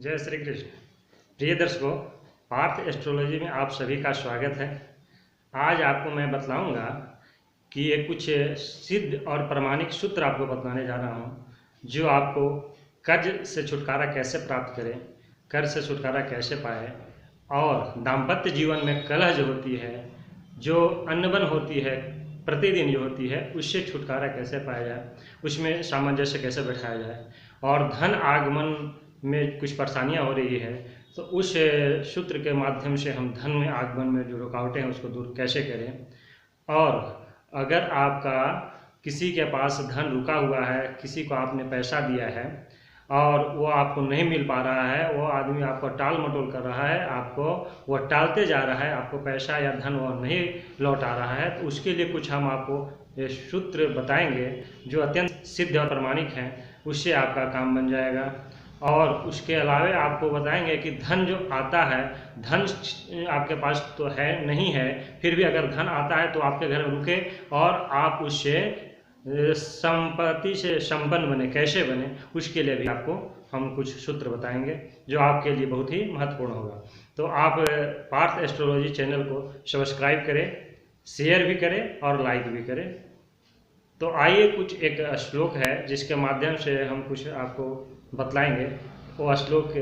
जय श्री कृष्ण। प्रिय दर्शकों, पार्थ एस्ट्रोलॉजी में आप सभी का स्वागत है। आज आपको मैं बतलाऊंगा कि ये कुछ सिद्ध और प्रमाणिक सूत्र आपको बताने जा रहा हूँ, जो आपको कर्ज से छुटकारा कैसे प्राप्त करें, कर्ज से छुटकारा कैसे पाए, और दाम्पत्य जीवन में कलह जो होती है, जो अनबन होती है प्रतिदिन जो होती है, उससे छुटकारा कैसे पाया जाए, उसमें सामंजस्य कैसे बैठाया जाए, और धन आगमन में कुछ परेशानियां हो रही है तो उस सूत्र के माध्यम से हम धन में आगमन में जो रुकावटें हैं उसको दूर कैसे करें। और अगर आपका किसी के पास धन रुका हुआ है, किसी को आपने पैसा दिया है और वो आपको नहीं मिल पा रहा है, वो आदमी आपको टाल मटोल कर रहा है, आपको वो टालते जा रहा है, आपको पैसा या धन वो नहीं लौटा रहा है, तो उसके लिए कुछ हम आपको ये सूत्र बताएंगे जो अत्यंत सिद्ध और प्रमाणिक हैं। उससे आपका काम बन जाएगा। और उसके अलावा आपको बताएंगे कि धन जो आता है, धन आपके पास तो है नहीं है, फिर भी अगर धन आता है तो आपके घर में रुके और आप उससे संपत्ति से संपन्न बने, कैसे बने, उसके लिए भी आपको हम कुछ सूत्र बताएंगे जो आपके लिए बहुत ही महत्वपूर्ण होगा। तो आप पार्थ एस्ट्रोलॉजी चैनल को सब्सक्राइब करें, शेयर भी करें और लाइक भी करें। तो आइए, कुछ एक श्लोक है जिसके माध्यम से हम कुछ आपको बतलाएंगे, वो श्लोक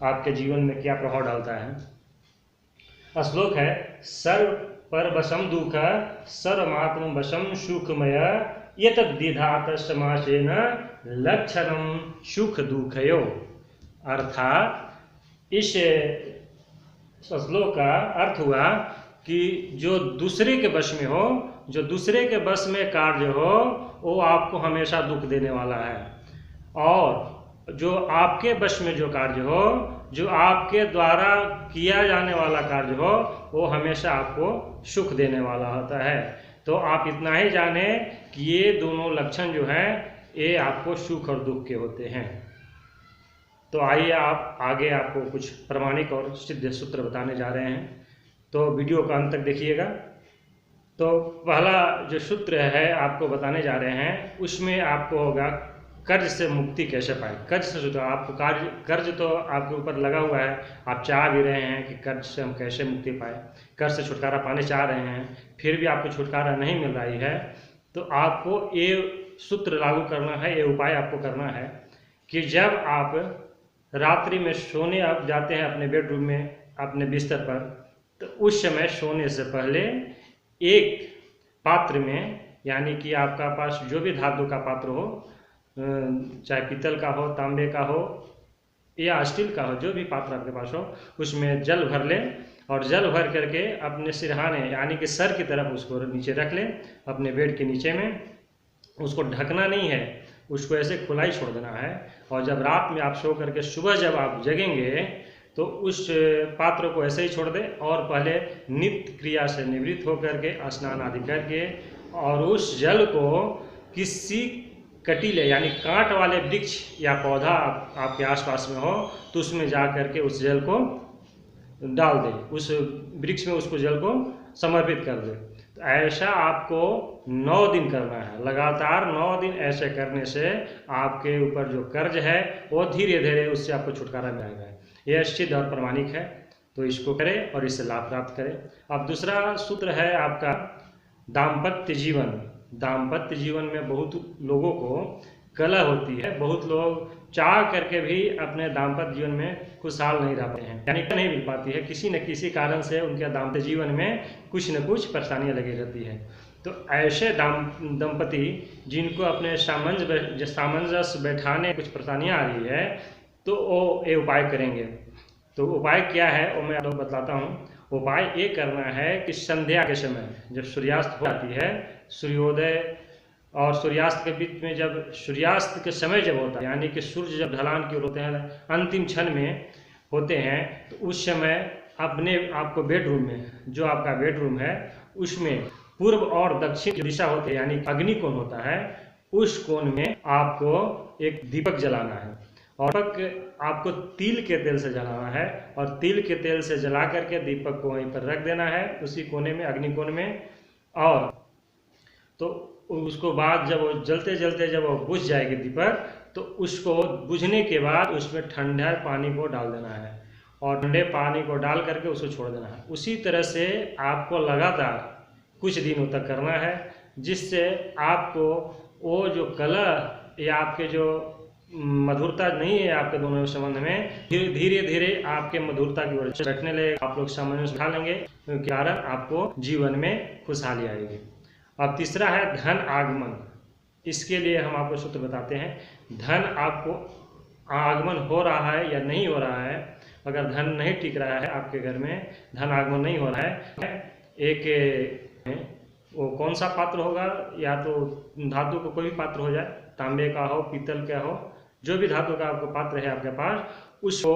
आपके जीवन में क्या प्रभाव डालता है। श्लोक है, सर्व पर वशम दुख सर्वमात्म वशम सुखमय यतद्विधात समासेन लक्षणम सुख दुखयो। अर्थात इस श्लोक का अर्थ हुआ कि जो दूसरे के वश में हो, जो दूसरे के वश में कार्य हो, वो आपको हमेशा दुख देने वाला है, और जो आपके वश में जो कार्य हो, जो आपके द्वारा किया जाने वाला कार्य हो, वो हमेशा आपको सुख देने वाला होता है। तो आप इतना ही जाने कि ये दोनों लक्षण जो हैं ये आपको सुख और दुख के होते हैं। तो आइए, आप आगे आपको कुछ प्रमाणिक और सिद्ध सूत्र बताने जा रहे हैं, तो वीडियो का अंत तक देखिएगा। तो पहला जो सूत्र है आपको बताने जा रहे हैं, उसमें आपको होगा कर्ज से मुक्ति कैसे पाए। कर्ज से छुटकारा, आपको कर्ज तो आपके ऊपर लगा हुआ है, आप चाह भी रहे हैं कि कर्ज से हम कैसे मुक्ति पाए, कर्ज से छुटकारा पाने चाह रहे हैं, फिर भी आपको छुटकारा नहीं मिल रही है, तो आपको ये सूत्र लागू करना है, ये उपाय आपको करना है कि जब आप रात्रि में सोने आप जाते हैं अपने बेडरूम में, अपने बिस्तर पर, तो उस समय सोने से पहले एक पात्र में, यानी कि आपका पास जो भी धातु का पात्र हो, चाहे पीतल का हो, तांबे का हो या स्टील का हो, जो भी पात्र आपके पास हो, उसमें जल भर लें और जल भर करके अपने सिरहाने यानी कि सर की तरफ उसको नीचे रख लें, अपने बेड के नीचे में। उसको ढकना नहीं है, उसको ऐसे खुला ही छोड़ देना है। और जब रात में आप सो करके सुबह जब आप जगेंगे तो उस पात्र को ऐसे ही छोड़ दें, और पहले नित्य क्रिया से निवृत्त होकर के स्नान आदि करके, और उस जल को किसी कटीले यानी कांट वाले वृक्ष या पौधा आपके आसपास में हो तो उसमें जा करके उस जल को डाल दें, उस वृक्ष में उसको जल को समर्पित कर दें। तो ऐसा आपको 9 दिन करना है, लगातार 9 दिन ऐसे करने से आपके ऊपर जो कर्ज है वो धीरे धीरे उससे आपको छुटकारा मिलेगा। यह सिद्ध और प्रमाणिक है, तो इसको करें और इससे लाभ प्राप्त करें। अब दूसरा सूत्र है आपका दाम्पत्य जीवन। दाम्पत्य जीवन में बहुत लोगों को कलह होती है, बहुत लोग चाह करके भी अपने दाम्पत्य जीवन में खुशहाल नहीं रहते हैं, यानी नहीं मिल पाती है, किसी न किसी कारण से उनके दाम्पत्य जीवन में कुछ न कुछ परेशानियां लगी रहती है। तो ऐसे दंपति जिनको अपने सामंजस्य बैठाने कुछ परेशानियां आ रही है, तो वो ये उपाय करेंगे। तो उपाय क्या है वो मैं आपको बताता हूँ। उपाय ये करना है कि संध्या के समय जब सूर्यास्त हो जाती है, सूर्योदय और सूर्यास्त के बीच में, जब सूर्यास्त के समय जब होता है, यानी कि सूर्य जब ढलान की ओर होते हैं, अंतिम क्षण में होते हैं, तो उस समय अपने आपको बेडरूम में, जो आपका बेडरूम है उसमें पूर्व और दक्षिण की दिशा होती है, यानी अग्निकोण होता है, उस कोण में आपको एक दीपक जलाना है, और दीपक आपको तिल के तेल से जलाना है, और तिल के तेल से जला करके दीपक को वहीं पर रख देना है, उसी कोने में, अग्निकोण में। और तो उसको बाद जब वो जलते जलते जब वो बुझ जाएगी दीपक, तो उसको बुझने के बाद उसमें ठंडा पानी को डाल देना है और ठंडे पानी को डाल करके उसको छोड़ देना है। उसी तरह से आपको लगातार कुछ दिनों तक करना है, जिससे आपको वो जो कलह या आपके जो मधुरता नहीं है आपके दोनों के संबंध में, धीरे धीरे आपके मधुरता की ओर बैठने लगे। आप लोग समझ में उठा लेंगे, क्योंकि कारण आपको जीवन में खुशहाली आएगी। अब तीसरा है धन आगमन। इसके लिए हम आपको सूत्र बताते हैं। धन आपको आगमन हो रहा है या नहीं हो रहा है। अगर धन नहीं टिक रहा है, आपके घर में धन आगमन नहीं हो रहा है, एक वो कौन सा पात्र होगा, या तो धातु का कोई भी पात्र हो जाए, तांबे का हो, पीतल का हो, जो भी धातु का आपको पात्र है आपके पास, उसको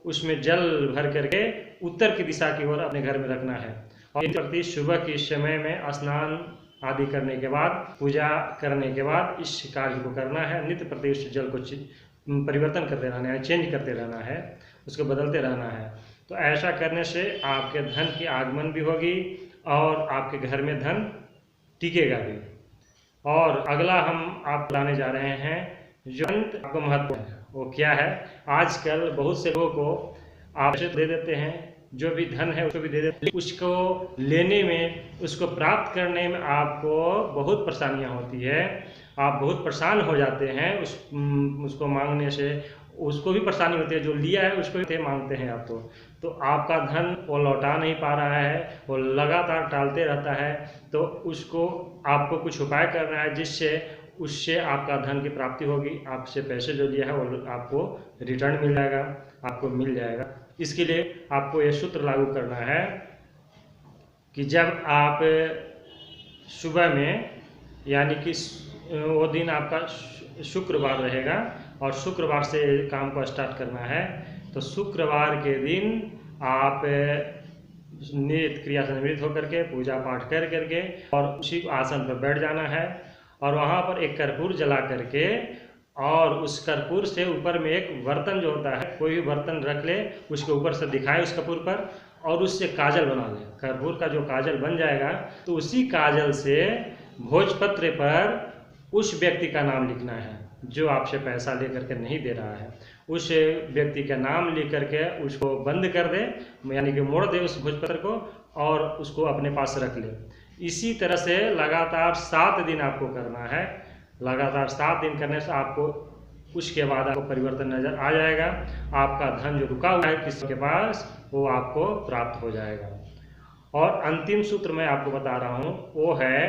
उसमें जल भर करके उत्तर की दिशा की ओर अपने घर में रखना है। और प्रति सुबह के समय में स्नान आदि करने के बाद, पूजा करने के बाद इस कार्य को करना है। नित्य प्रति उस जल को परिवर्तन करते रहना है, चेंज करते रहना है, उसको बदलते रहना है। तो ऐसा करने से आपके धन की आगमन भी होगी और आपके घर में धन टिकेगा भी। और अगला हम आप लाने जा रहे हैं जो आपको महत्व है, वो क्या है। आजकल बहुत से लोगों को आप दे देते हैं, जो भी धन है उसको भी दे देते हैं, उसको लेने में, उसको प्राप्त करने में आपको बहुत परेशानियां होती है। आप बहुत परेशान हो जाते हैं उसको मांगने से, उसको भी परेशानी होती है, जो लिया है उसको भी मांगते हैं आप। तो आपका धन वो लौटा नहीं पा रहा है, वो लगातार टालते रहता है। तो उसको आपको कुछ उपाय करना है, जिससे उससे आपका धन की प्राप्ति होगी। आपसे पैसे जो लिया है वो आपको रिटर्न मिल जाएगा, आपको मिल जाएगा। इसके लिए आपको ये सूत्र लागू करना है कि जब आप सुबह में, यानी कि वो दिन आपका शुक्रवार रहेगा और शुक्रवार से काम को स्टार्ट करना है, तो शुक्रवार के दिन आप नियत क्रिया से निवृत्त होकर के पूजा पाठ कर करके और उसी आसन पर बैठ जाना है और वहाँ पर एक कर्पूर जला करके, और उस कर्पूर से ऊपर में एक बर्तन जो होता है, कोई भी बर्तन रख ले, उसके ऊपर से दिखाए उस कर्पूर पर और उससे काजल बना ले। कर्पूर का जो काजल बन जाएगा, तो उसी काजल से भोजपत्र पर उस व्यक्ति का नाम लिखना है जो आपसे पैसा लेकर के नहीं दे रहा है। उस व्यक्ति का नाम लिख करके उसको बंद कर दे, यानी कि मोड़ दे उस भोजपत्र को और उसको अपने पास रख ले। इसी तरह से लगातार 7 दिन आपको करना है। लगातार 7 दिन करने से आपको उसके बाद आपको परिवर्तन नजर आ जाएगा। आपका धन जो रुका हुआ है किसी के पास, वो आपको प्राप्त हो जाएगा। और अंतिम सूत्र मैं आपको बता रहा हूँ, वो है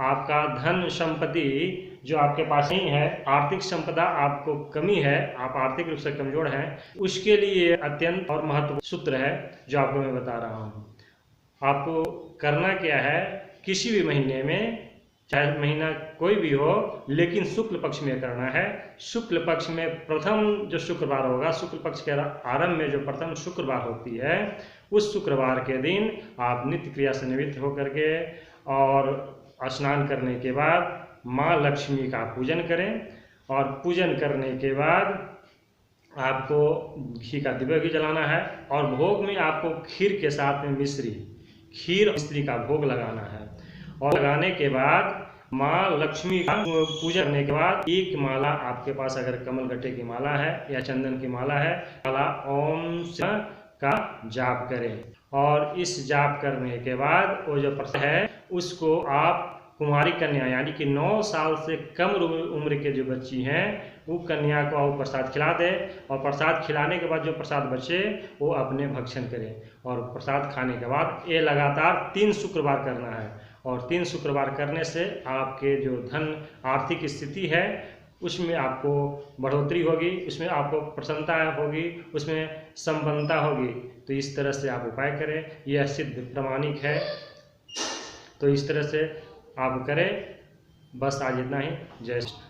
आपका धन संपत्ति जो आपके पास नहीं है, आर्थिक संपदा आपको कमी है, आप आर्थिक रूप से कमजोर हैं, उसके लिए अत्यंत और महत्वपूर्ण सूत्र है जो आपको मैं बता रहा हूँ। आपको करना क्या है, किसी भी महीने में, चाहे महीना कोई भी हो, लेकिन शुक्ल पक्ष में करना है। शुक्ल पक्ष में प्रथम जो शुक्रवार होगा, शुक्ल पक्ष के आरंभ में जो प्रथम शुक्रवार होती है, उस शुक्रवार के दिन आप नित्य क्रिया से निवृत्त होकर के और स्नान करने के बाद माँ लक्ष्मी का पूजन करें। और पूजन करने के बाद आपको घी का दिव्य घी जलाना है और भोग में आपको खीर के साथ में मिश्री, खीर मिश्री का भोग लगाना है। और लगाने के बाद माँ लक्ष्मी का पूजा करने के बाद एक माला आपके पास अगर कमल गट्टे की माला है या चंदन की माला है, माला ओम का जाप करें। और इस जाप करने के बाद वो जो प्रसाद है उसको आप कुमारी कन्या, यानी कि 9 साल से कम उम्र के जो बच्ची हैं, वो कन्या को आप प्रसाद खिला दें। और प्रसाद खिलाने के बाद जो प्रसाद बचे वो अपने भक्षण करें। और प्रसाद खाने के बाद ये लगातार 3 शुक्रवार करना है। और 3 शुक्रवार करने से आपके जो धन आर्थिक स्थिति है उसमें आपको बढ़ोतरी होगी, उसमें आपको प्रसन्नता होगी, उसमें संपन्नता होगी। तो इस तरह से आप उपाय करें, यह सिद्ध प्रमाणिक है। तो इस तरह से आप करें। बस आज इतना ही। जय श्री।